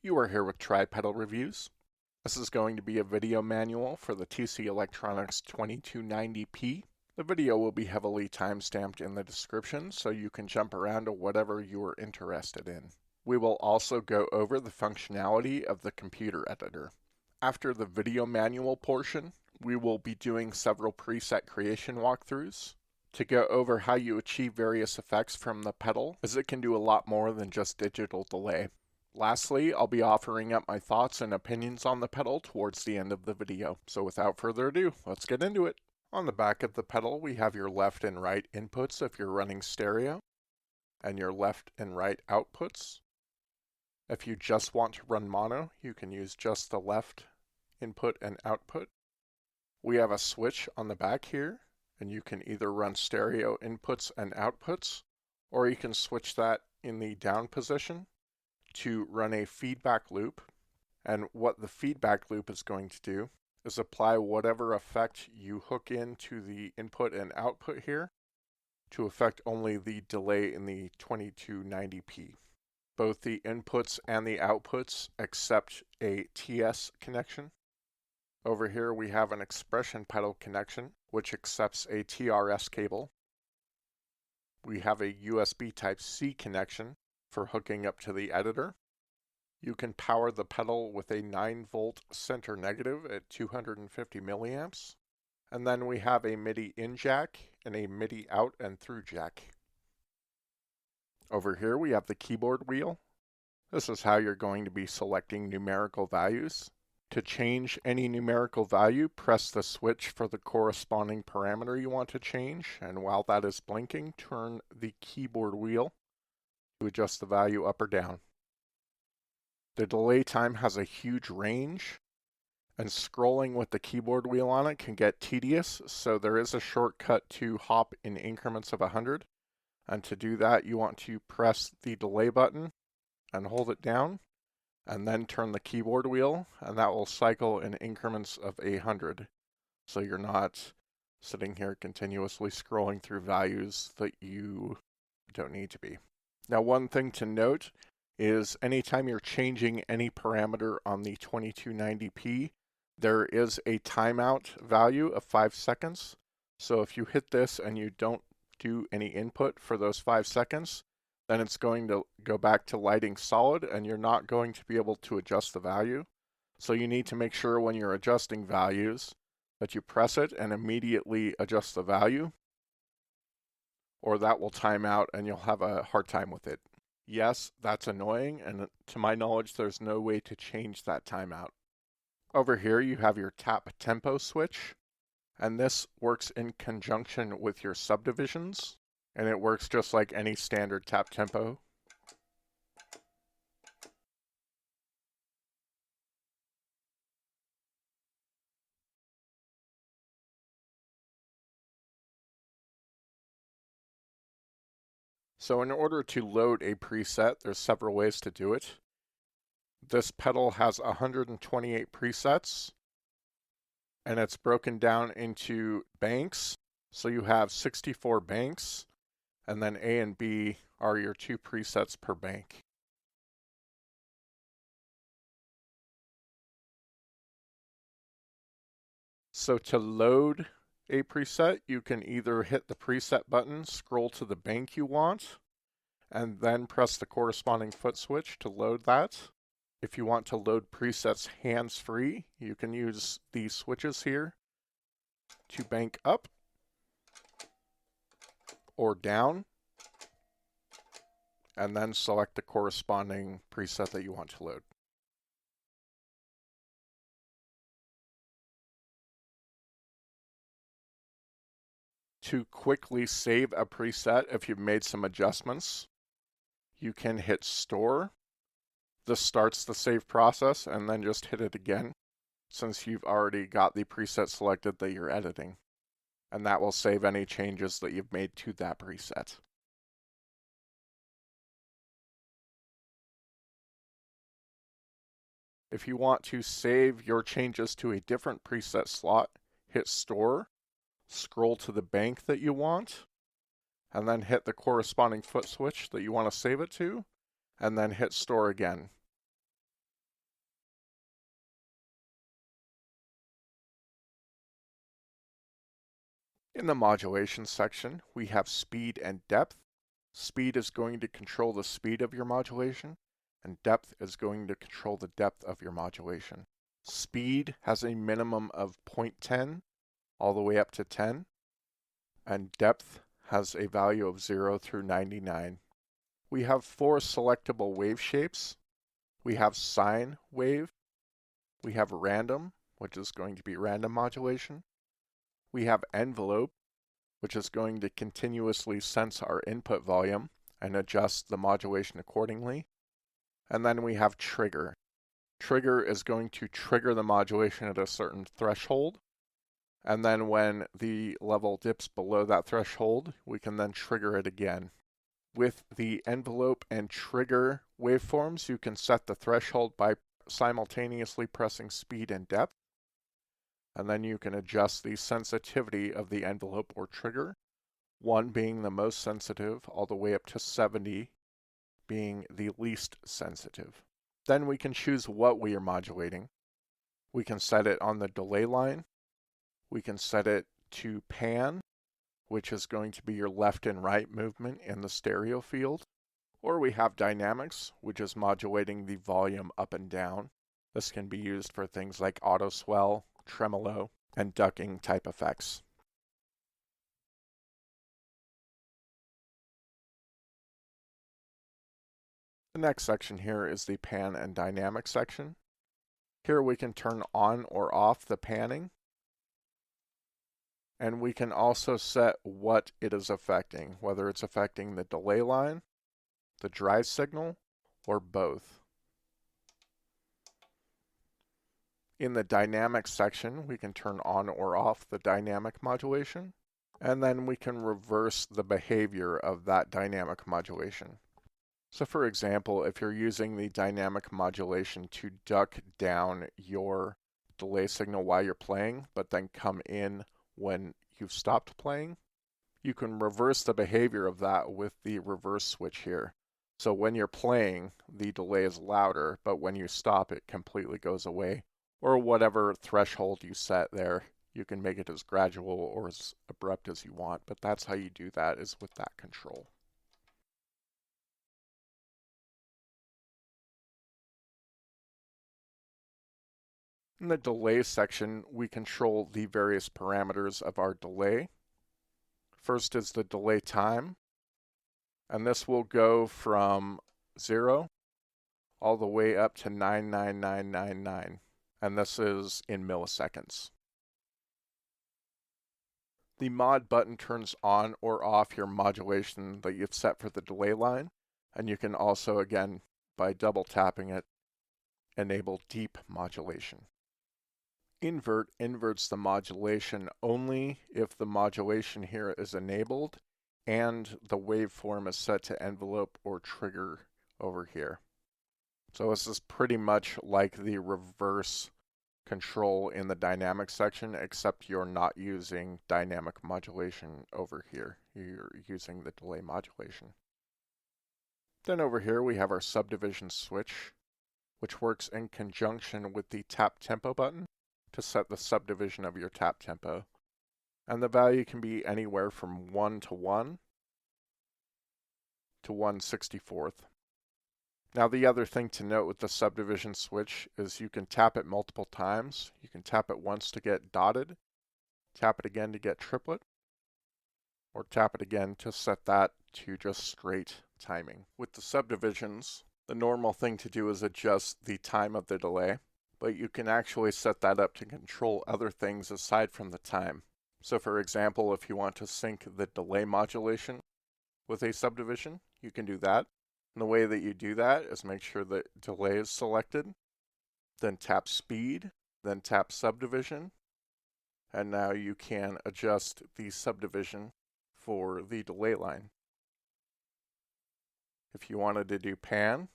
You are here with Tri-Pedal Reviews. This is going to be a video manual for the TC Electronics 2290P. The video will be heavily timestamped in the description, so you can jump around to whatever you are interested in. We will also go over the functionality of the computer editor. After the video manual portion, we will be doing several preset creation walkthroughs to go over how you achieve various effects from the pedal, as it can do a lot more than just digital delay. Lastly, I'll be offering up my thoughts and opinions on the pedal towards the end of the video. So without further ado, let's get into it. On the back of the pedal, we have your left and right inputs if you're running stereo, and your left and right outputs. If you just want to run mono, you can use just the left input and output. We have a switch on the back here, and you can either run stereo inputs and outputs, or you can switch that in the down position to run a feedback loop. And what the feedback loop is going to do is apply whatever effect you hook into the input and output here to affect only the delay in the 2290p. Both the inputs and the outputs accept a TS connection. Over here we have an expression pedal connection, which accepts a TRS cable. We have a USB Type-C connection for hooking up to the editor. You can power the pedal with a 9-volt center negative at 250 milliamps. And then we have a MIDI in jack and a MIDI out and through jack. Over here we have the keyboard wheel. This is how you're going to be selecting numerical values. To change any numerical value, press the switch for the corresponding parameter you want to change, and while that is blinking, turn the keyboard wheel to adjust the value up or down. The delay time has a huge range, and scrolling with the keyboard wheel on it can get tedious, so there is a shortcut to hop in increments of 100. And to do that, you want to press the delay button and hold it down, and then turn the keyboard wheel, and that will cycle in increments of 100. So you're not sitting here continuously scrolling through values that you don't need to be. Now, one thing to note is anytime you're changing any parameter on the 2290p, there is a timeout value of 5 seconds. So if you hit this and you don't do any input for those 5 seconds, then it's going to go back to lighting solid and you're not going to be able to adjust the value. So you need to make sure when you're adjusting values that you press it and immediately adjust the value, or that will time out and you'll have a hard time with it. Yes, that's annoying, and to my knowledge, there's no way to change that timeout. Over here, you have your tap tempo switch, and this works in conjunction with your subdivisions, and it works just like any standard tap tempo. So in order to load a preset, there's several ways to do it. This pedal has 128 presets, and it's broken down into banks. So you have 64 banks, and then A and B are your 2 presets per bank. So to load a preset, you can either hit the preset button, scroll to the bank you want, and then press the corresponding foot switch to load that. If you want to load presets hands-free, you can use these switches here to bank up or down, and then select the corresponding preset that you want to load. To quickly save a preset if you've made some adjustments, you can hit Store. This starts the save process, and then just hit it again since you've already got the preset selected that you're editing. And that will save any changes that you've made to that preset. If you want to save your changes to a different preset slot, hit Store, scroll to the bank that you want, and then hit the corresponding foot switch that you want to save it to, and then hit Store again. In the modulation section, we have speed and depth. Speed is going to control the speed of your modulation, and depth is going to control the depth of your modulation. Speed has a minimum of 0.10 all the way up to 10, and depth has a value of 0 through 99. We have 4 selectable wave shapes. We have sine wave. We have random, which is going to be random modulation. We have envelope, which is going to continuously sense our input volume and adjust the modulation accordingly. And then we have trigger. Trigger is going to trigger the modulation at a certain threshold. And then when the level dips below that threshold, we can then trigger it again. With the envelope and trigger waveforms, you can set the threshold by simultaneously pressing speed and depth. And then you can adjust the sensitivity of the envelope or trigger, 1 being the most sensitive, all the way up to 70 being the least sensitive. Then we can choose what we are modulating. We can set it on the delay line. We can set it to pan, which is going to be your left and right movement in the stereo field. Or we have dynamics, which is modulating the volume up and down. This can be used for things like auto swell, tremolo, and ducking type effects. The next section here is the pan and dynamic section. Here we can turn on or off the panning, and we can also set what it is affecting, whether it's affecting the delay line, the drive signal, or both. In the dynamic section, we can turn on or off the dynamic modulation, and then we can reverse the behavior of that dynamic modulation. So for example, if you're using the dynamic modulation to duck down your delay signal while you're playing, but then come in when you've stopped playing, you can reverse the behavior of that with the reverse switch here. So when you're playing, the delay is louder, but when you stop, it completely goes away. Or whatever threshold you set there, you can make it as gradual or as abrupt as you want, but that's how you do that, is with that control. In the delay section, we control the various parameters of our delay. First is the delay time, and this will go from 0 all the way up to 99999, and this is in milliseconds. The mod button turns on or off your modulation that you've set for the delay line, and you can also, again, by double tapping it, enable deep modulation. Invert inverts the modulation only if the modulation here is enabled and the waveform is set to envelope or trigger over here. So this is pretty much like the reverse control in the dynamic section, except you're not using dynamic modulation over here. You're using the delay modulation. Then over here we have our subdivision switch, which works in conjunction with the tap tempo button to set the subdivision of your tap tempo. And the value can be anywhere from 1 to 1 to 1/64. Now the other thing to note with the subdivision switch is you can tap it multiple times. You can tap it once to get dotted, tap it again to get triplet, or tap it again to set that to just straight timing. With the subdivisions, the normal thing to do is adjust the time of the delay, but you can actually set that up to control other things aside from the time. So for example, if you want to sync the delay modulation with a subdivision, you can do that. And the way that you do that is make sure that delay is selected, then tap speed, then tap subdivision, and now you can adjust the subdivision for the delay line. If you wanted to do pan,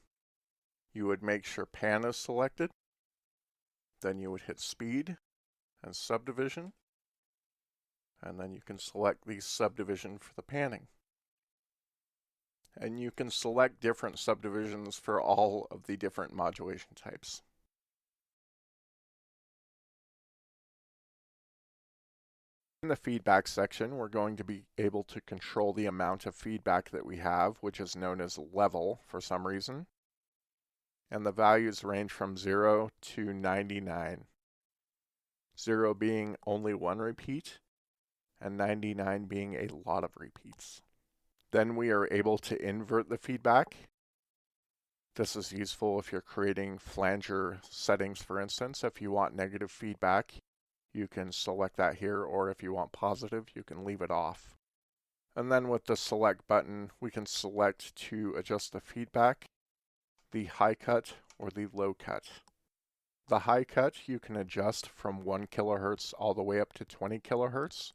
you would make sure pan is selected, then you would hit speed and subdivision, and then you can select the subdivision for the panning. And you can select different subdivisions for all of the different modulation types. In the feedback section, we're going to be able to control the amount of feedback that we have, which is known as level for some reason. And the values range from 0 to 99. 0 being only one repeat, and 99 being a lot of repeats. Then we are able to invert the feedback. This is useful if you're creating flanger settings, for instance. If you want negative feedback, you can select that here, or if you want positive, you can leave it off. And then with the select button, we can select to adjust the feedback, the high cut, or the low cut. The high cut you can adjust from 1 kilohertz all the way up to 20 kilohertz,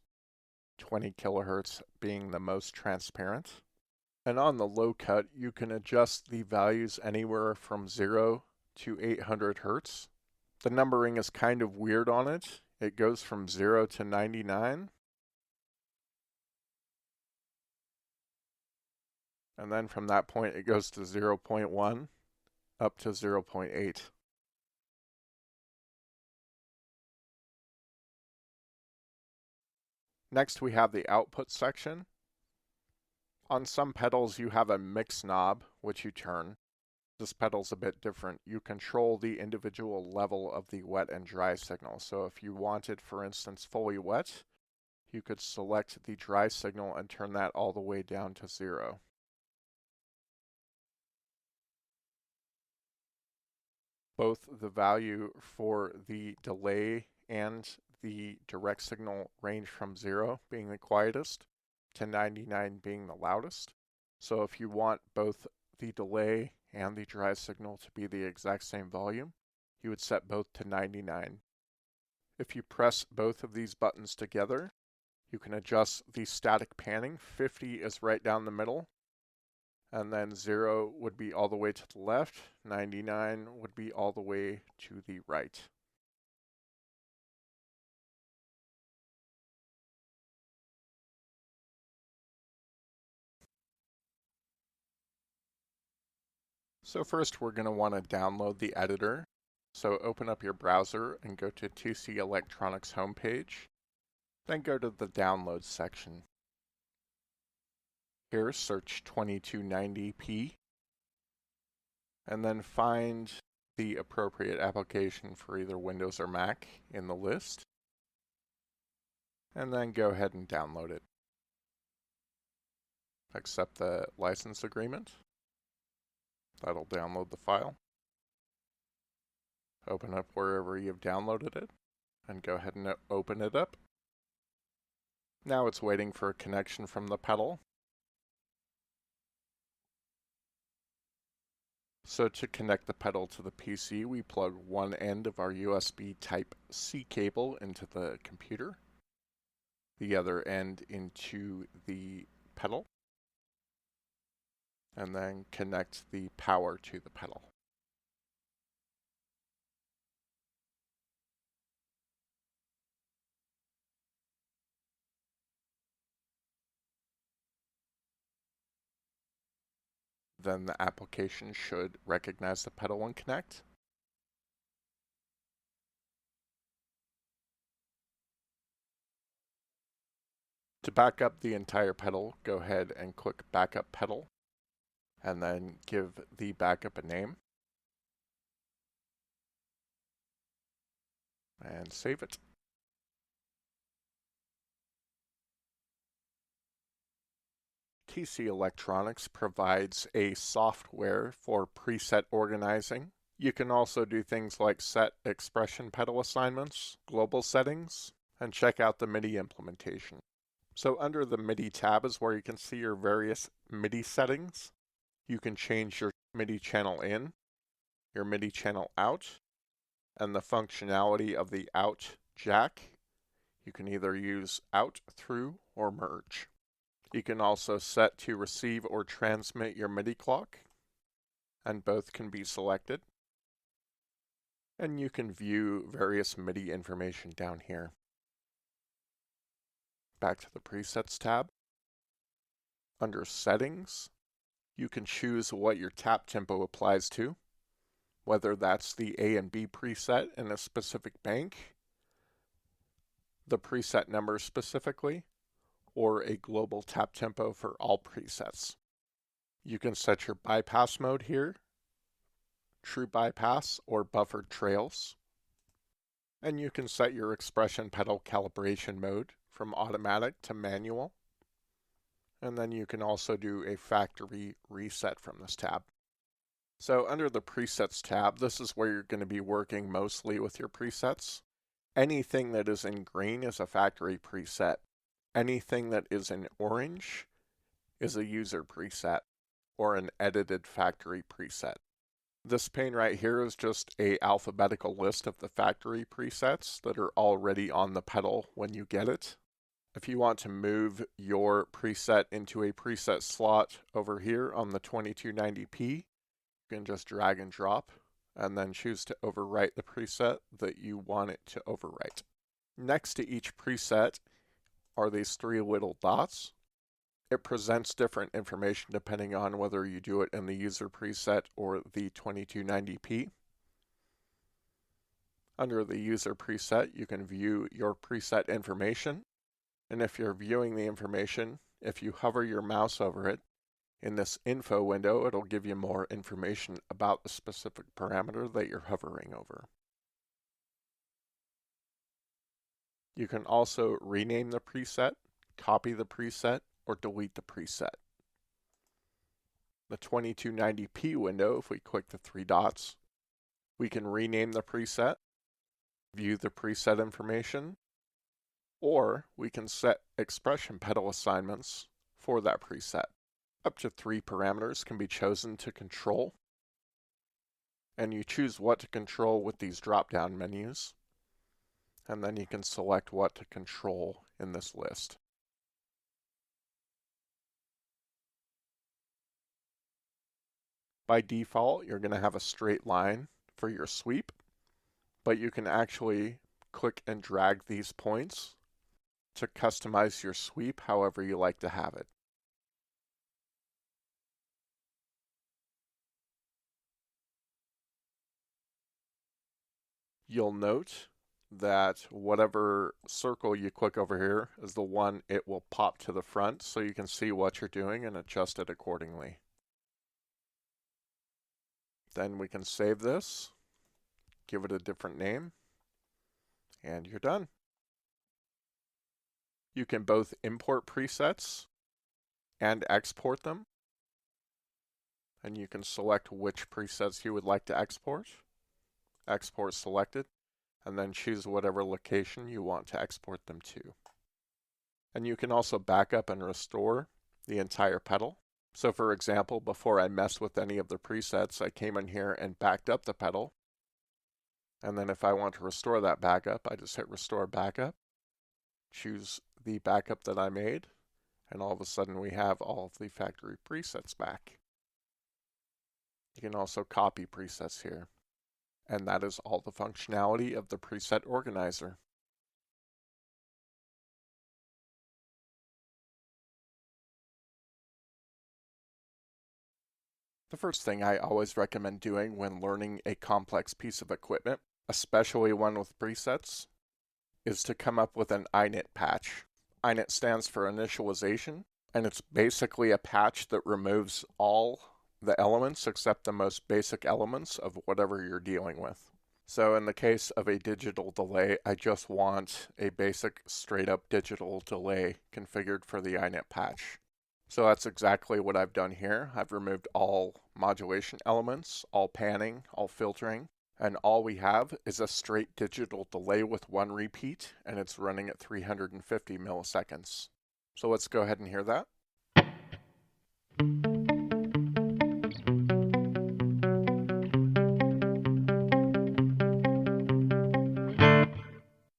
20 kilohertz being the most transparent. And on the low cut, you can adjust the values anywhere from 0 to 800 hertz. The numbering is kind of weird on it. It goes from 0 to 99. And then from that point, it goes to 0.1 up to 0.8. Next, we have the output section. On some pedals, you have a mix knob, which you turn. This pedal's a bit different. You control the individual level of the wet and dry signal. So if you wanted, for instance, fully wet, you could select the dry signal and turn that all the way down to 0. Both the value for the delay and the direct signal range from 0 being the quietest to 99 being the loudest. So if you want both the delay and the dry signal to be the exact same volume, you would set both to 99. If you press both of these buttons together, you can adjust the static panning. 50 is right down the middle, and then 0 would be all the way to the left, 99 would be all the way to the right. So first we're going to want to download the editor. So open up your browser and go to 2C Electronics homepage. Then go to the Downloads section. Here search 2290p. And then find the appropriate application for either Windows or Mac in the list. And then go ahead and download it. Accept the license agreement. That'll download the file. Open up wherever you've downloaded it, and go ahead and open it up. Now it's waiting for a connection from the pedal. So to connect the pedal to the PC, we plug one end of our USB Type-C cable into the computer, the other end into the pedal, and then connect the power to the pedal. Then the application should recognize the pedal and connect. To back up the entire pedal, go ahead and click Backup Pedal, and then give the backup a name, and save it. TC Electronics provides a software for preset organizing. You can also do things like set expression pedal assignments, global settings, and check out the MIDI implementation. So under the Midi tab is where you can see your various MIDI settings. You can change your MIDI channel in, your MIDI channel out, and the functionality of the out jack. You can either use out, through, or merge. You can also set to receive or transmit your MIDI clock, and both can be selected. And you can view various MIDI information down here. Back to the Presets tab. Under Settings, you can choose what your tap tempo applies to, whether that's the A and B preset in a specific bank, the preset number specifically, or a global tap tempo for all presets. You can set your bypass mode here, true bypass or buffered trails, and you can set your expression pedal calibration mode from automatic to manual, and then you can also do a factory reset from this tab. So under the presets tab, this is where you're going to be working mostly with your presets. Anything that is in green is a factory preset. Anything that is in orange is a user preset or an edited factory preset. This pane right here is just an alphabetical list of the factory presets that are already on the pedal when you get it. If you want to move your preset into a preset slot over here on the 2290p, you can just drag and drop and then choose to overwrite the preset that you want it to overwrite. Next to each preset are these three little dots. It presents different information depending on whether you do it in the user preset or the 2290p. Under the user preset, you can view your preset information. And if you're viewing the information, if you hover your mouse over it, in this info window, it'll give you more information about the specific parameter that you're hovering over. You can also rename the preset, copy the preset, or delete the preset. The 2290p window, if we click the three dots, we can rename the preset, view the preset information, or we can set expression pedal assignments for that preset. Up to 3 parameters can be chosen to control, and you choose what to control with these drop-down menus, and then you can select what to control in this list. By default, you're going to have a straight line for your sweep, but you can actually click and drag these points to customize your sweep however you like to have it. You'll note that whatever circle you click over here is the one it will pop to the front so you can see what you're doing and adjust it accordingly. Then we can save this, give it a different name, and you're done. You can both import presets and export them, and you can select which presets you would like to export. Export selected, and then choose whatever location you want to export them to. And you can also back up and restore the entire pedal. So for example, before I messed with any of the presets, I came in here and backed up the pedal. And then if I want to restore that backup, I just hit restore backup, choose the backup that I made, and all of a sudden we have all of the factory presets back. You can also copy presets here. And that is all the functionality of the preset organizer. The first thing I always recommend doing when learning a complex piece of equipment, especially one with presets, is to come up with an Init patch. Init stands for initialization, and it's basically a patch that removes all the elements except the most basic elements of whatever you're dealing with. So in the case of a digital delay, I just want a basic straight up digital delay configured for the Init patch. So that's exactly what I've done here. I've removed all modulation elements, all panning, all filtering, and all we have is a straight digital delay with one repeat, and it's running at 350 milliseconds. So let's go ahead and hear that.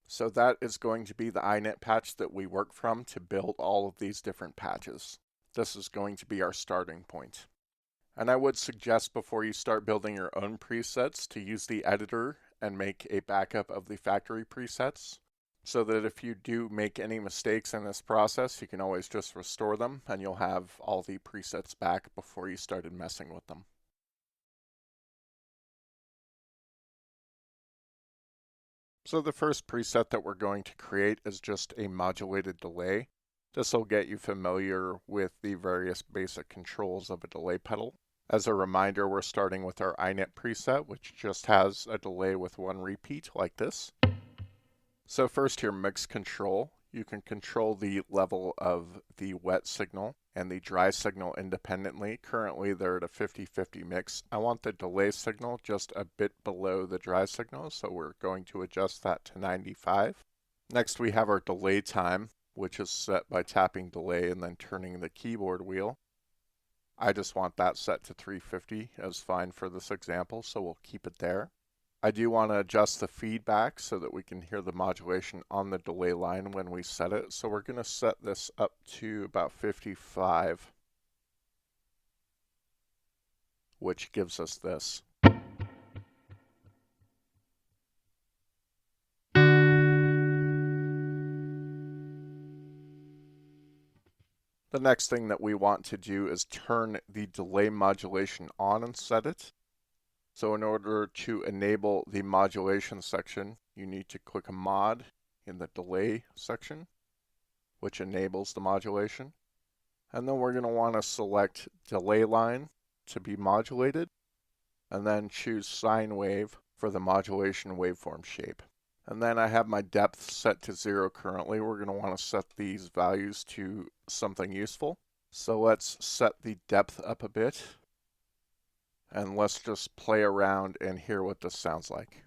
So that is going to be the Init patch that we work from to build all of these different patches. This is going to be our starting point. And I would suggest before you start building your own presets to use the editor and make a backup of the factory presets, so that if you do make any mistakes in this process, you can always just restore them and you'll have all the presets back before you started messing with them. So the first preset that we're going to create is just a modulated delay. This will get you familiar with the various basic controls of a delay pedal. As a reminder, we're starting with our Init preset, which just has a delay with one repeat like this. So first, your mix control. You can control the level of the wet signal and the dry signal independently. Currently, they're at a 50-50 mix. I want the delay signal just a bit below the dry signal, so we're going to adjust that to 95. Next, we have our delay time, which is set by tapping delay and then turning the keyboard wheel. I just want that set to 350 as fine for this example, so we'll keep it there. I do want to adjust the feedback so that we can hear the modulation on the delay line when we set it. So we're going to set this up to about 55, which gives us this. The next thing that we want to do is turn the delay modulation on and set it. So in order to enable the modulation section, you need to click a mod in the delay section, which enables the modulation. And then we're going to want to select delay line to be modulated, and then choose sine wave for the modulation waveform shape. And then I have my depth set to 0 currently. We're going to want to set these values to something useful. So let's set the depth up a bit. And let's just play around and hear what this sounds like.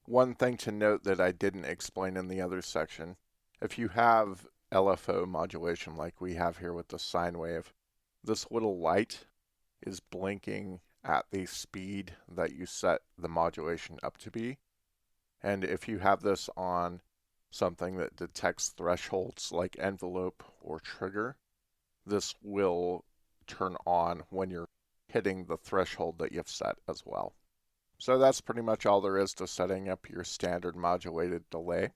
One thing to note that I didn't explain in the other section, if you have LFO modulation like we have here with the sine wave, this little light is blinking at the speed that you set the modulation up to be. And if you have this on something that detects thresholds like envelope or trigger, this will turn on when you're hitting the threshold that you've set as well. So that's pretty much all there is to setting up your standard modulated delay.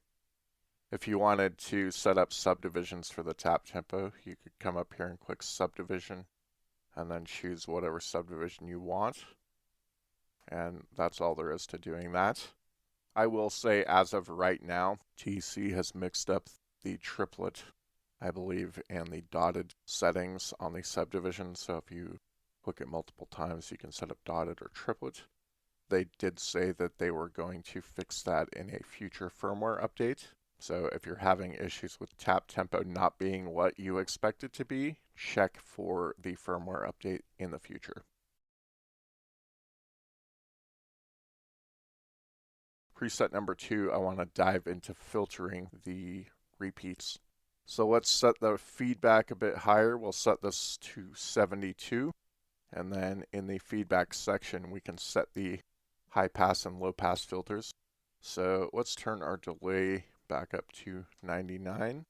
If you wanted to set up subdivisions for the tap tempo, you could come up here and click subdivision and then choose whatever subdivision you want. And that's all there is to doing that. I will say as of right now, TC has mixed up the triplet, I believe, and the dotted settings on the subdivision. So if you click it multiple times, you can set up dotted or triplet. They did say that they were going to fix that in a future firmware update. So if you're having issues with tap tempo not being what you expect it to be, check for the firmware update in the future. Preset number 2, I want to dive into filtering the repeats. So let's set the feedback a bit higher. We'll set this to 72. And then in the feedback section, we can set the high pass and low pass filters. So let's turn our delay back up to 99.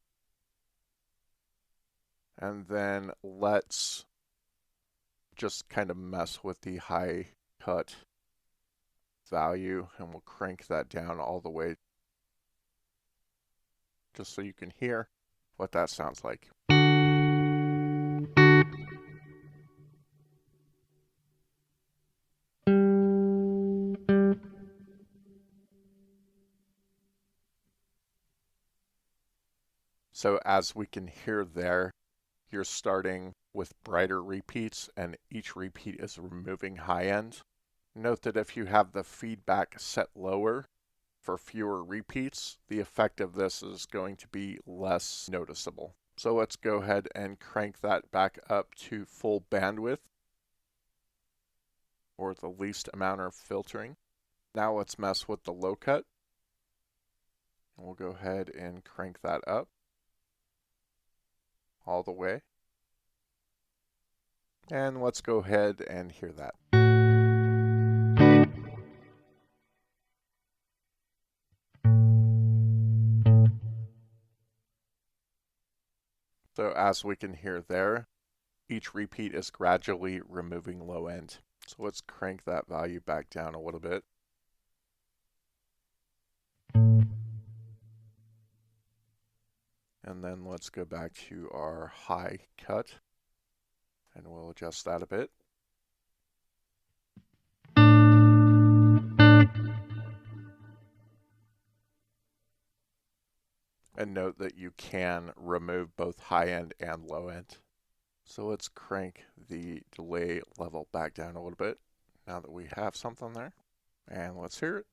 And then let's just kind of mess with the high cut value, and we'll crank that down all the way just so you can hear what that sounds like. So as we can hear there, you're starting with brighter repeats, and each repeat is removing high end. Note that if you have the feedback set lower for fewer repeats, the effect of this is going to be less noticeable. So let's go ahead and crank that back up to full bandwidth, or the least amount of filtering. Now let's mess with the low cut. We'll go ahead and crank that up all the way. And let's go ahead and hear that. So as we can hear there, each repeat is gradually removing low end. So let's crank that value back down a little bit. And then let's go back to our high cut, and we'll adjust that a bit. And note that you can remove both high end and low end. So let's crank the delay level back down a little bit now that we have something there. And let's hear it.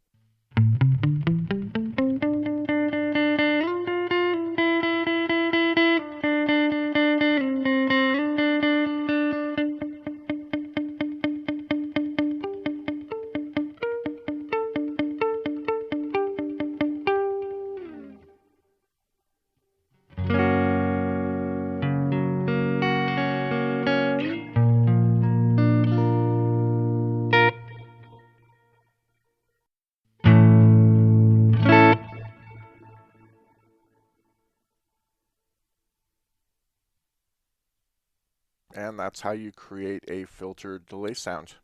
And that's how you create a filtered delay sound.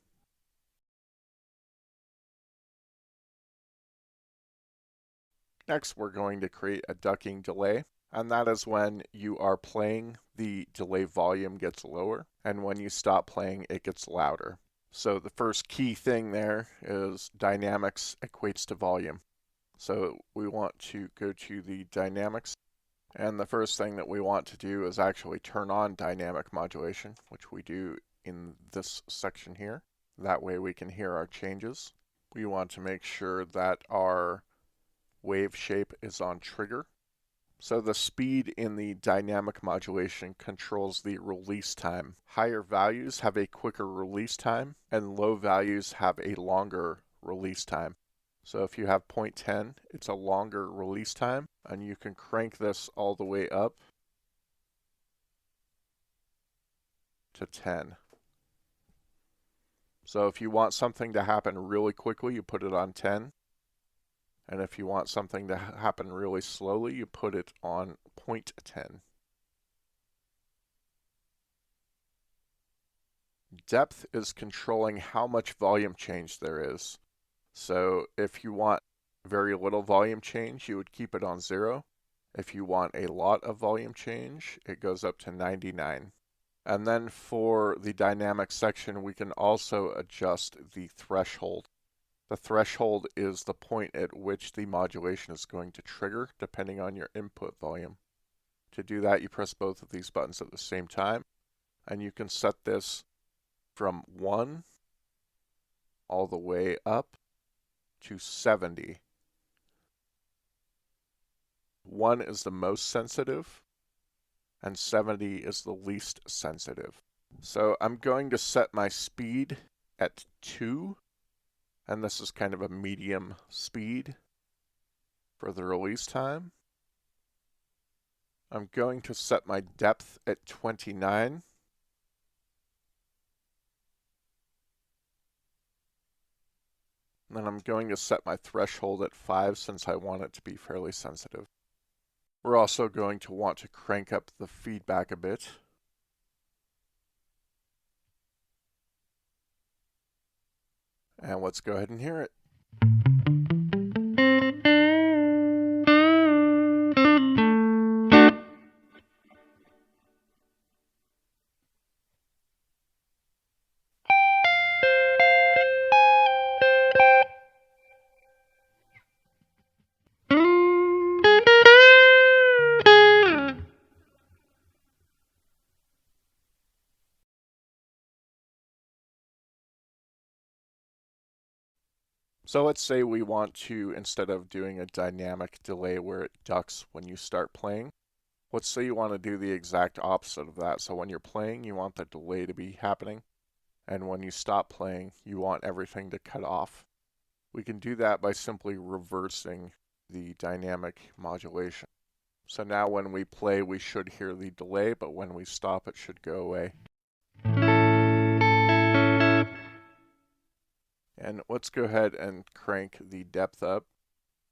Next, we're going to create a ducking delay, and that is when you are playing, the delay volume gets lower, and when you stop playing, it gets louder. So the first key thing there is dynamics equates to volume. So we want to go to the dynamics, and the first thing that we want to do is actually turn on dynamic modulation, which we do in this section here. That way we can hear our changes. We want to make sure that our wave shape is on trigger. So the speed in the dynamic modulation controls the release time. Higher values have a quicker release time, and low values have a longer release time. So if you have 0.10, it's a longer release time, and you can crank this all the way up to 10. So if you want something to happen really quickly, you put it on 10. And if you want something to happen really slowly, you put it on 0.10. Depth is controlling how much volume change there is. So if you want very little volume change, you would keep it on 0. If you want a lot of volume change, it goes up to 99. And then for the dynamic section, we can also adjust the threshold. The threshold is the point at which the modulation is going to trigger, depending on your input volume. To do that, you press both of these buttons at the same time, and you can set this from 1 all the way up to 70. 1 is the most sensitive, and 70 is the least sensitive. So I'm going to set my speed at 2, and this is kind of a medium speed for the release time. I'm going to set my depth at 29. And then I'm going to set my threshold at 5 since I want it to be fairly sensitive. We're also going to want to crank up the feedback a bit. And let's go ahead and hear it. So let's say we want to, instead of doing a dynamic delay where it ducks when you start playing, let's say you want to do the exact opposite of that. So when you're playing, you want the delay to be happening, and when you stop playing, you want everything to cut off. We can do that by simply reversing the dynamic modulation. So now when we play, we should hear the delay, but when we stop, it should go away. And let's go ahead and crank the depth up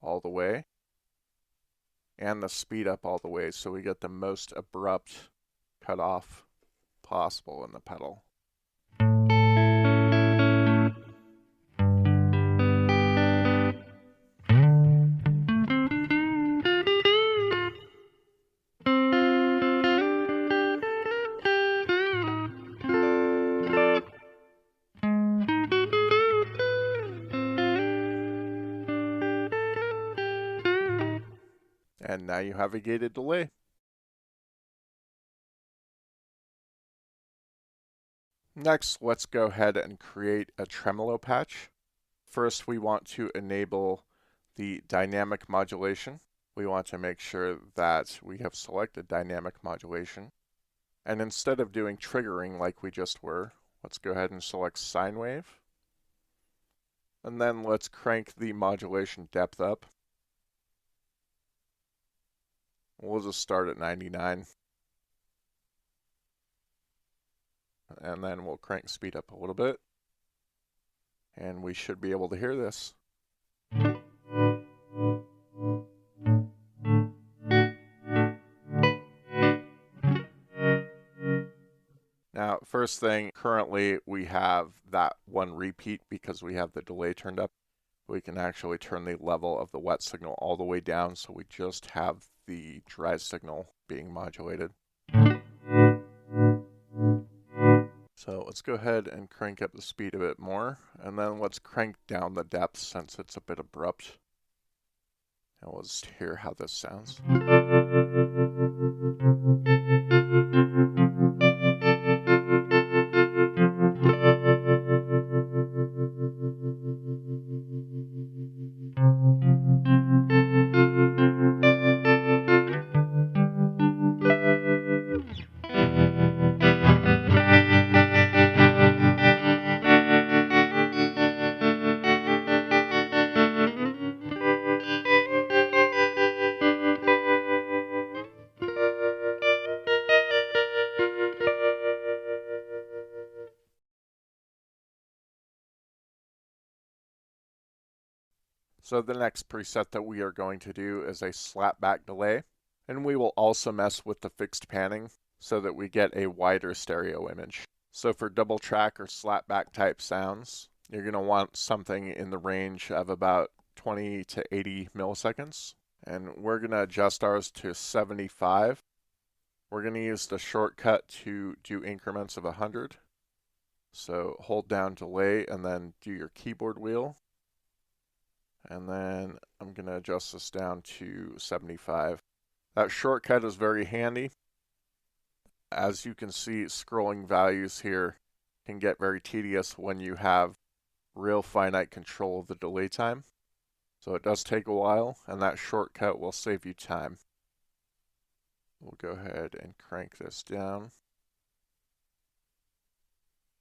all the way and the speed up all the way so we get the most abrupt cutoff possible in the pedal. And now you have a gated delay. Next, let's go ahead and create a tremolo patch. First, we want to enable the dynamic modulation. We want to make sure that we have selected dynamic modulation. And instead of doing triggering like we just were, let's go ahead and select sine wave. And then let's crank the modulation depth up. We'll just start at 99. And then we'll crank speed up a little bit. And we should be able to hear this. Now, first thing, currently we have that one repeat because we have the delay turned up. We can actually turn the level of the wet signal all the way down, so we just have the dry signal being modulated. So let's go ahead and crank up the speed a bit more, and then let's crank down the depth since it's a bit abrupt. And we'll just hear how this sounds. So the next preset that we are going to do is a slapback delay, and we will also mess with the fixed panning so that we get a wider stereo image. So for double track or slapback type sounds, you're going to want something in the range of about 20 to 80 milliseconds, and we're going to adjust ours to 75. We're going to use the shortcut to do increments of 100. So hold down delay and then do your keyboard wheel. And then I'm going to adjust this down to 75. That shortcut is very handy. As you can see, scrolling values here can get very tedious when you have real finite control of the delay time. So it does take a while, and that shortcut will save you time. We'll go ahead and crank this down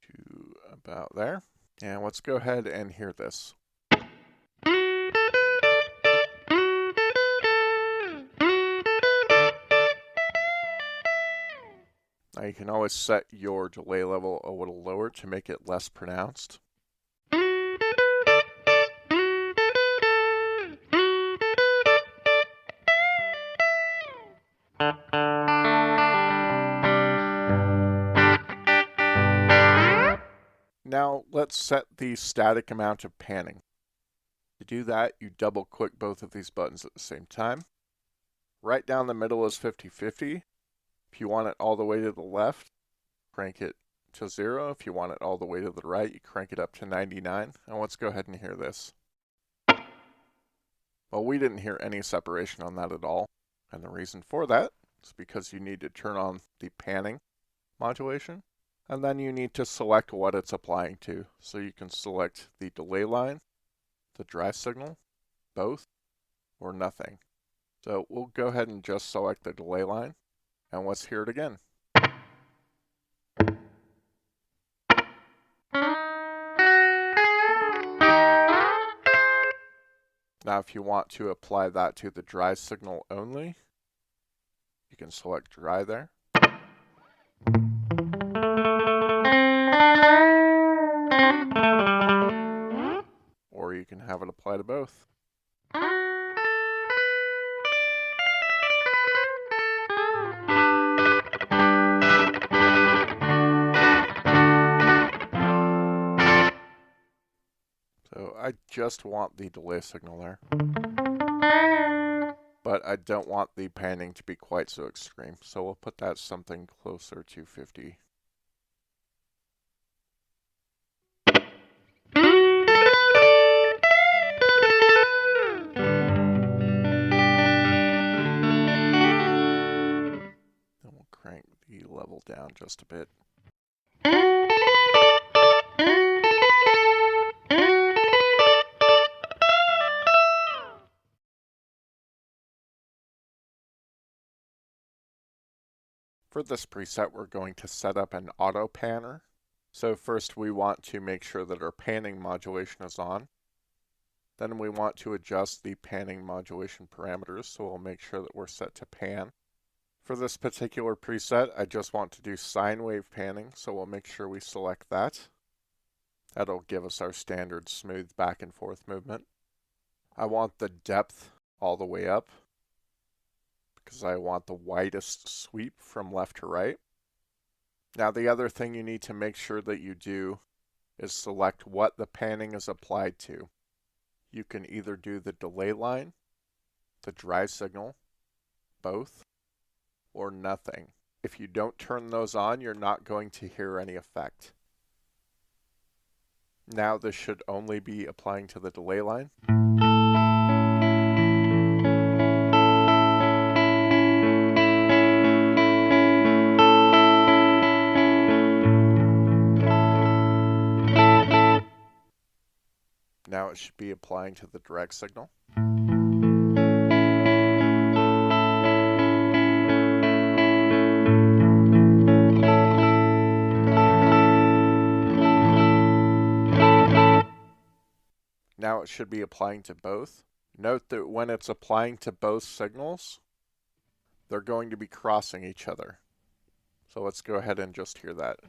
to about there. And let's go ahead and hear this. Now you can always set your delay level a little lower to make it less pronounced. Now let's set the static amount of panning. To do that, you double click both of these buttons at the same time. Right down the middle is 50-50. If you want it all the way to the left, crank it to 0. If you want it all the way to the right, you crank it up to 99. And let's go ahead and hear this. Well, we didn't hear any separation on that at all. And the reason for that is because you need to turn on the panning modulation. And then you need to select what it's applying to. So you can select the delay line, the dry signal, both, or nothing. So we'll go ahead and just select the delay line, and let's hear it again. Now if you want to apply that to the dry signal only, you can select dry there. Or you can have it apply to both. So I just want the delay signal there. But I don't want the panning to be quite so extreme, so we'll put that something closer to 50. Then we'll crank the level down just a bit. For this preset, we're going to set up an auto panner. So first we want to make sure that our panning modulation is on. Then we want to adjust the panning modulation parameters, so we'll make sure that we're set to pan. For this particular preset, I just want to do sine wave panning, so we'll make sure we select that. That'll give us our standard smooth back and forth movement. I want the depth all the way up, because I want the widest sweep from left to right. Now the other thing you need to make sure that you do is select what the panning is applied to. You can either do the delay line, the dry signal, both, or nothing. If you don't turn those on, you're not going to hear any effect. Now this should only be applying to the delay line. Now it should be applying to the direct signal. Now it should be applying to both. Note that when it's applying to both signals, they're going to be crossing each other. So let's go ahead and just hear that.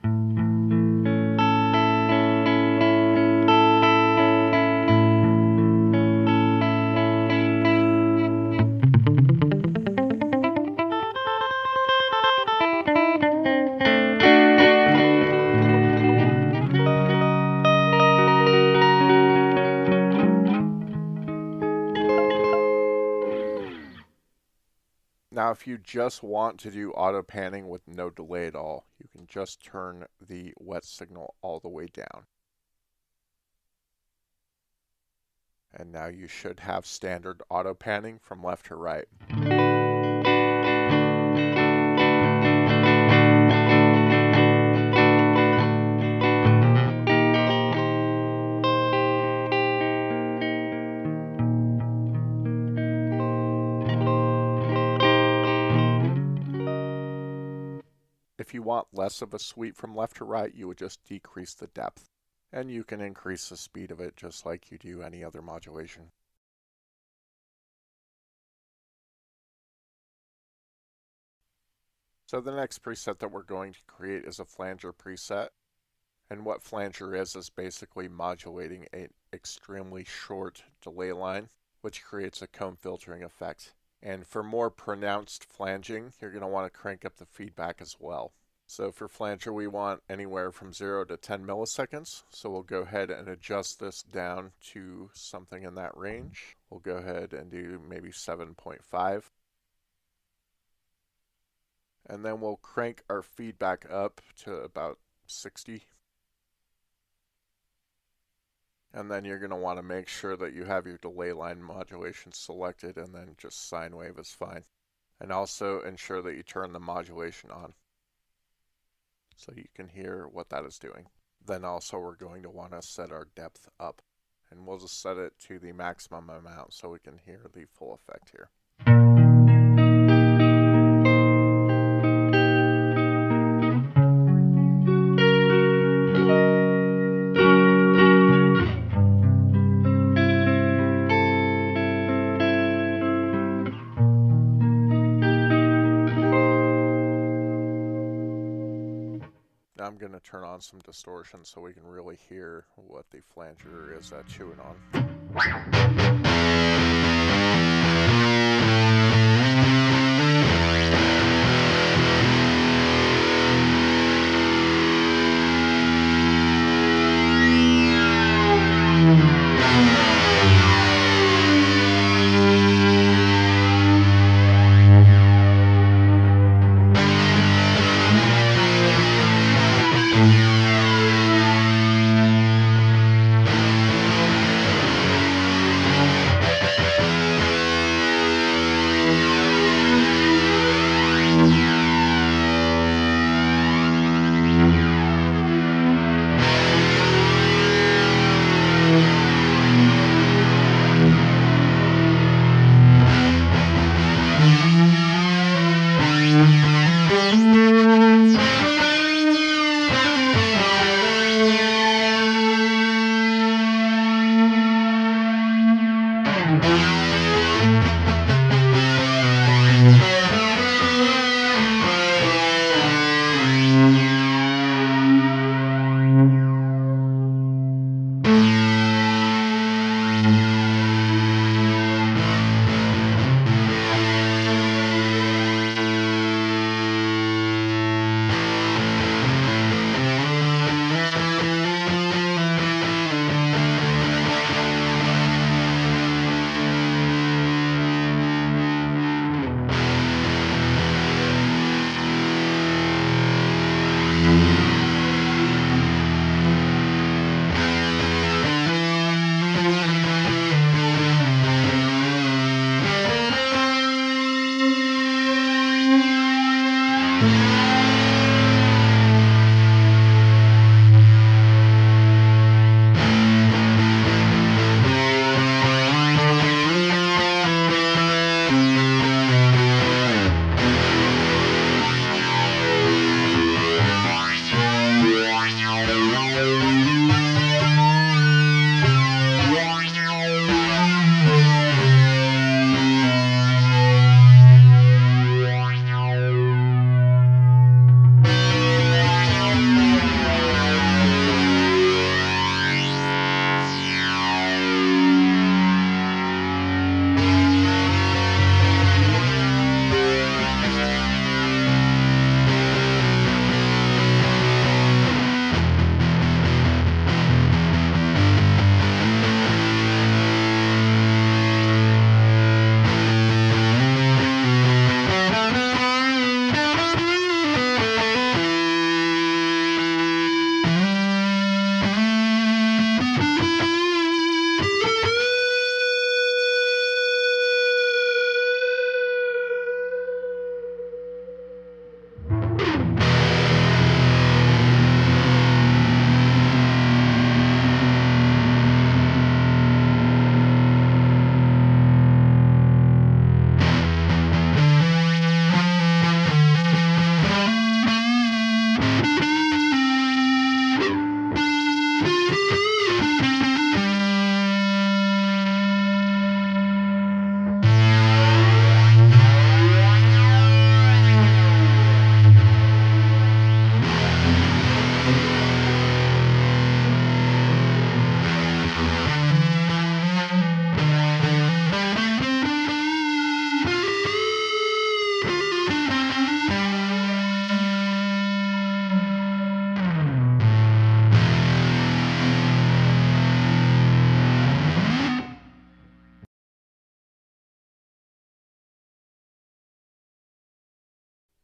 Now, if you just want to do auto panning with no delay at all, you can just turn the wet signal all the way down. And now you should have standard auto panning from left to right. If you want less of a sweep from left to right, you would just decrease the depth. And you can increase the speed of it just like you do any other modulation. So the next preset that we're going to create is a flanger preset. And what flanger is basically modulating an extremely short delay line, which creates a comb filtering effect. And for more pronounced flanging, you're going to want to crank up the feedback as well. So for flanger, we want anywhere from 0 to 10 milliseconds. So we'll go ahead and adjust this down to something in that range. We'll go ahead and do maybe 7.5. And then we'll crank our feedback up to about 60. And then you're going to want to make sure that you have your delay line modulation selected, and then just sine wave is fine. And also ensure that you turn the modulation on, so you can hear what that is doing. Then also we're going to want to set our depth up. And we'll just set it to the maximum amount so we can hear the full effect here. Now I'm going to turn on some distortion so we can really hear what the flanger is chewing on.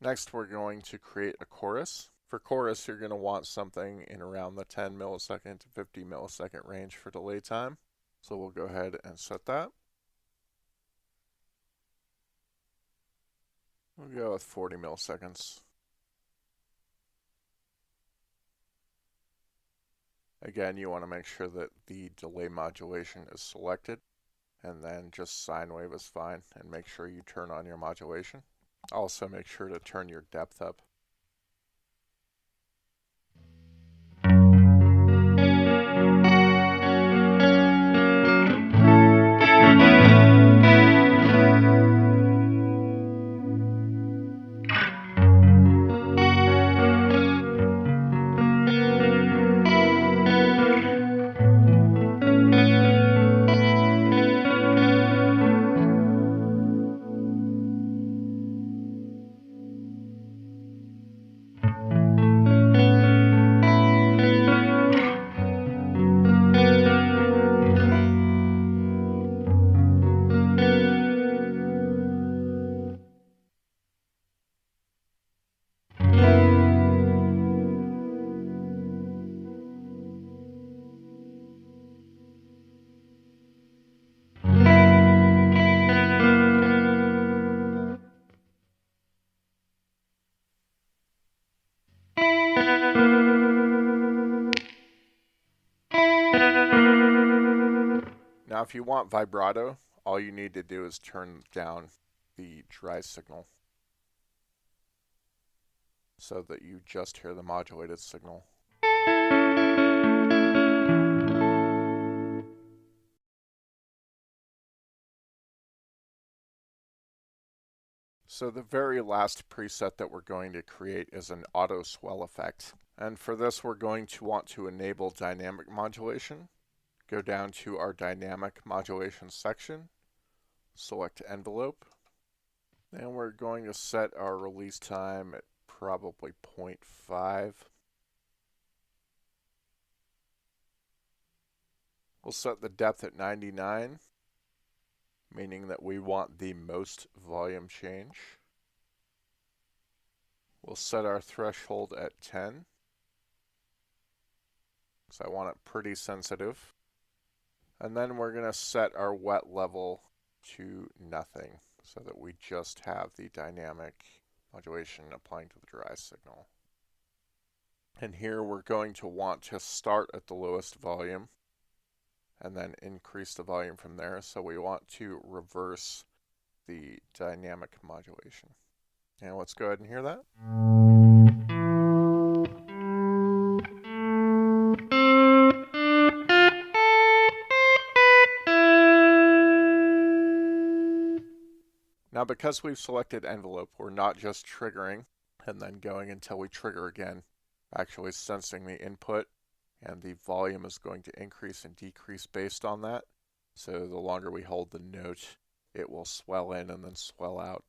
Next, we're going to create a chorus. For chorus, you're going to want something in around the 10 millisecond to 50 millisecond range for delay time. So we'll go ahead and set that. We'll go with 40 milliseconds. Again, you want to make sure that the delay modulation is selected, and then just sine wave is fine, and make sure you turn on your modulation. Also make sure to turn your depth up. Now if you want vibrato, all you need to do is turn down the dry signal so that you just hear the modulated signal. So the very last preset that we're going to create is an auto swell effect. And for this, we're going to want to enable dynamic modulation. Go down to our dynamic modulation section, select envelope, and we're going to set our release time at probably 0.5. We'll set the depth at 99, meaning that we want the most volume change. We'll set our threshold at 10, because I want it pretty sensitive. And then we're going to set our wet level to nothing, so that we just have the dynamic modulation applying to the dry signal. And here we're going to want to start at the lowest volume and then increase the volume from there. So we want to reverse the dynamic modulation. And let's go ahead and hear that. Now because we've selected envelope, we're not just triggering and then going until we trigger again, actually sensing the input, and the volume is going to increase and decrease based on that. So the longer we hold the note, it will swell in and then swell out.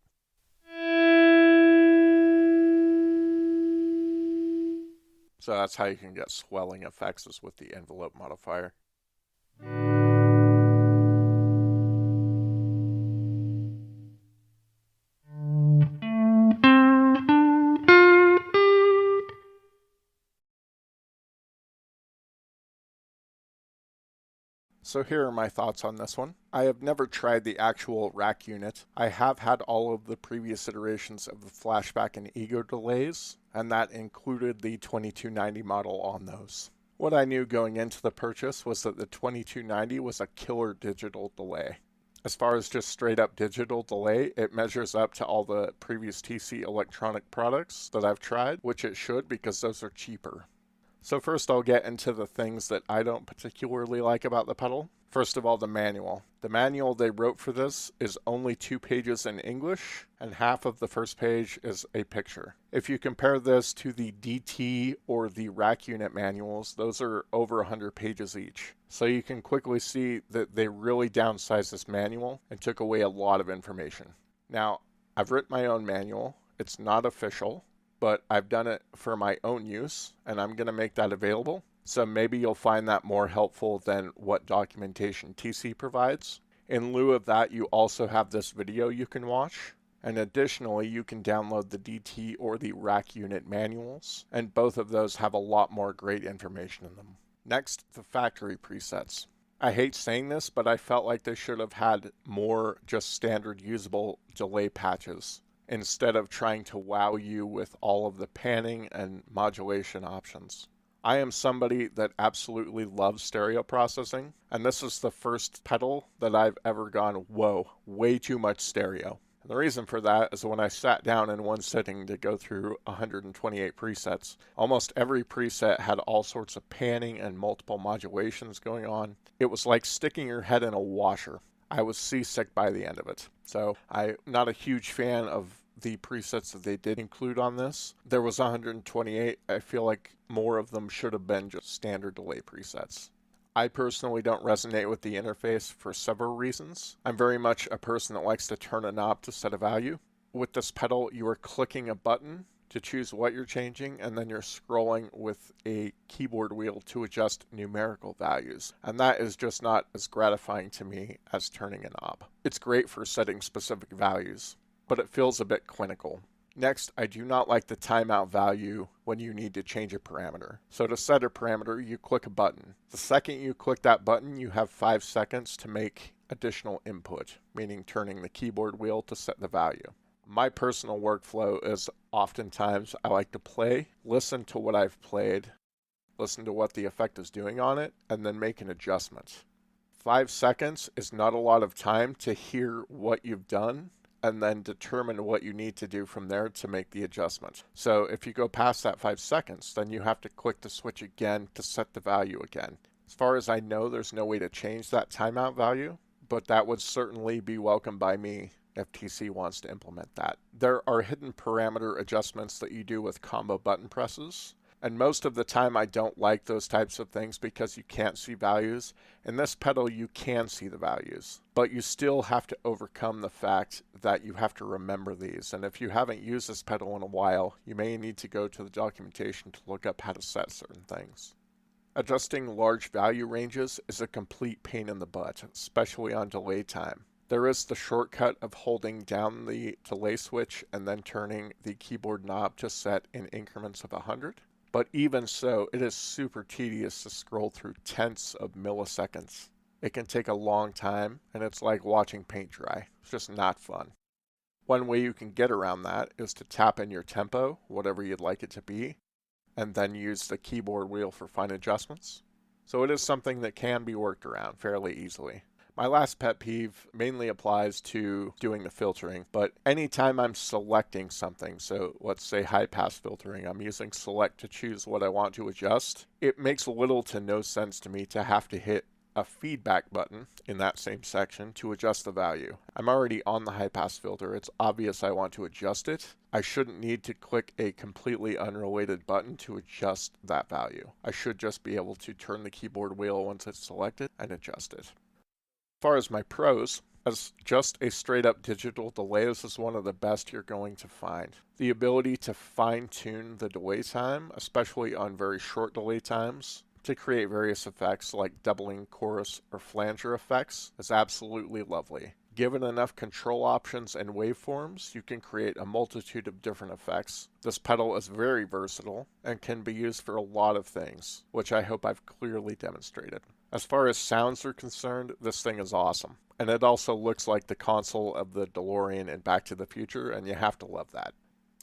So that's how you can get swelling effects, is with the envelope modifier. So here are my thoughts on this one. I have never tried the actual rack unit. I have had all of the previous iterations of the flashback and ego delays, and that included the 2290 model on those. What I knew going into the purchase was that the 2290 was a killer digital delay. As far as just straight up digital delay, it measures up to all the previous TC electronic products that I've tried, which it should, because those are cheaper. So first I'll get into the things that I don't particularly like about the pedal. First of all, the manual. The manual they wrote for this is only 2 pages in English, and half of the first page is a picture. If you compare this to the DT or the rack unit manuals, those are over 100 pages each. So you can quickly see that they really downsized this manual and took away a lot of information. Now, I've written my own manual. It's not official, but I've done it for my own use, and I'm going to make that available. So maybe you'll find that more helpful than what documentation TC provides. In lieu of that, you also have this video you can watch. And additionally, you can download the DT or the rack unit manuals, and both of those have a lot more great information in them. Next, the factory presets. I hate saying this, but I felt like they should have had more just standard usable delay patches, instead of trying to wow you with all of the panning and modulation options. I am somebody that absolutely loves stereo processing, and this is the first pedal that I've ever gone, whoa, way too much stereo. And the reason for that is when I sat down in one sitting to go through 128 presets, almost every preset had all sorts of panning and multiple modulations going on. It was like sticking your head in a washer. I was seasick by the end of it. So I'm not a huge fan of the presets that they did include on this. There was 128. I feel like more of them should have been just standard delay presets. I personally don't resonate with the interface for several reasons. I'm very much a person that likes to turn a knob to set a value. With this pedal, you are clicking a button to choose what you're changing, and then you're scrolling with a keyboard wheel to adjust numerical values. And that is just not as gratifying to me as turning a knob. It's great for setting specific values, but it feels a bit clinical. Next, I do not like the timeout value when you need to change a parameter. So to set a parameter, you click a button. The second you click that button, you have 5 seconds to make additional input, meaning turning the keyboard wheel to set the value. My personal workflow is oftentimes I like to play, listen to what I've played, listen to what the effect is doing on it, and then make an adjustment. 5 seconds is not a lot of time to hear what you've done and then determine what you need to do from there to make the adjustment. So if you go past that 5 seconds, then you have to click the switch again to set the value again. As far as I know, there's no way to change that timeout value, but that would certainly be welcome by me if TC wants to implement that. There are hidden parameter adjustments that you do with combo button presses. And most of the time I don't like those types of things because you can't see values. In this pedal you can see the values, but you still have to overcome the fact that you have to remember these. And if you haven't used this pedal in a while, you may need to go to the documentation to look up how to set certain things. Adjusting large value ranges is a complete pain in the butt, especially on delay time. There is the shortcut of holding down the delay switch and then turning the keyboard knob to set in increments of 100. But even so, it is super tedious to scroll through tenths of milliseconds. It can take a long time, and it's like watching paint dry. It's just not fun. One way you can get around that is to tap in your tempo, whatever you'd like it to be, and then use the keyboard wheel for fine adjustments. So it is something that can be worked around fairly easily. My last pet peeve mainly applies to doing the filtering, but anytime I'm selecting something, so let's say high pass filtering, I'm using select to choose what I want to adjust, it makes little to no sense to me to have to hit a feedback button in that same section to adjust the value. I'm already on the high pass filter. It's obvious I want to adjust it. I shouldn't need to click a completely unrelated button to adjust that value. I should just be able to turn the keyboard wheel once it's selected and adjust it. As far as my pros, as just a straight up digital delay, this is one of the best you're going to find. The ability to fine tune the delay time, especially on very short delay times, to create various effects like doubling chorus or flanger effects is absolutely lovely. Given enough control options and waveforms, you can create a multitude of different effects. This pedal is very versatile and can be used for a lot of things, which I hope I've clearly demonstrated. As far as sounds are concerned, this thing is awesome. And it also looks like the console of the DeLorean in Back to the Future, and you have to love that.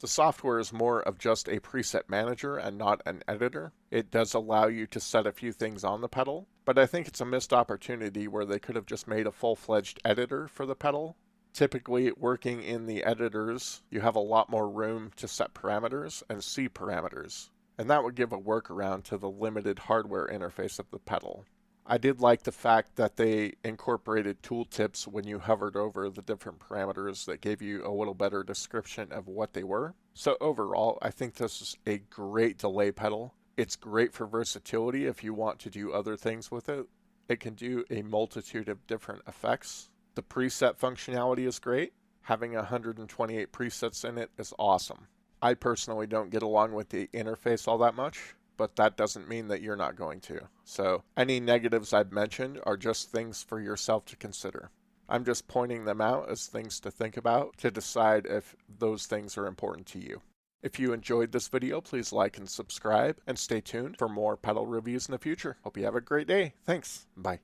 The software is more of just a preset manager and not an editor. It does allow you to set a few things on the pedal, but I think it's a missed opportunity where they could have just made a full-fledged editor for the pedal. Typically, working in the editors, you have a lot more room to set parameters and see parameters, and that would give a workaround to the limited hardware interface of the pedal. I did like the fact that they incorporated tooltips when you hovered over the different parameters that gave you a little better description of what they were. So overall, I think this is a great delay pedal. It's great for versatility if you want to do other things with it. It can do a multitude of different effects. The preset functionality is great. Having 128 presets in it is awesome. I personally don't get along with the interface all that much, but that doesn't mean that you're not going to. So any negatives I've mentioned are just things for yourself to consider. I'm just pointing them out as things to think about to decide if those things are important to you. If you enjoyed this video, please like and subscribe, and stay tuned for more pedal reviews in the future. Hope you have a great day. Thanks. Bye.